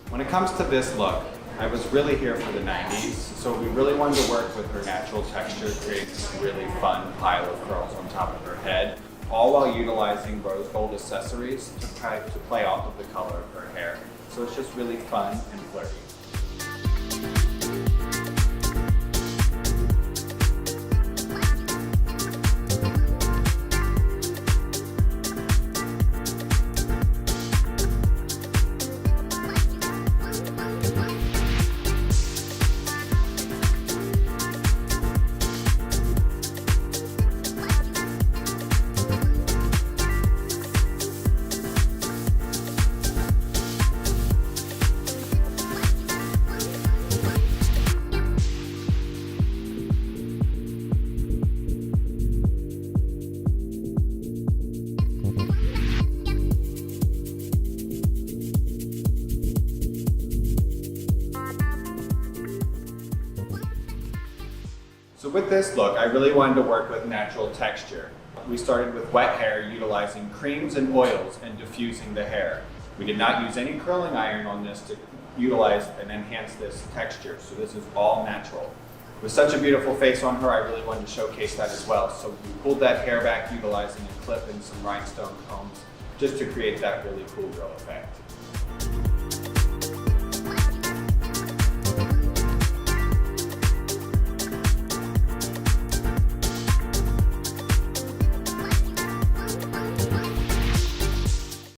When it comes to this look, I was really here for the 90s, so we really wanted to work with her natural texture, create this really fun pile of curls on top of her head, all while utilizing rose gold accessories to try to play off of the color of her hair. So it's just really fun and flirty. So with this look, I really wanted to work with natural texture. We started with wet hair, utilizing creams and oils and diffusing the hair. We did not use any curling iron on this to utilize and enhance this texture, so this is all natural. With such a beautiful face on her, I really wanted to showcase that as well. So we pulled that hair back utilizing a clip and some rhinestone combs just to create that really cool girl effect.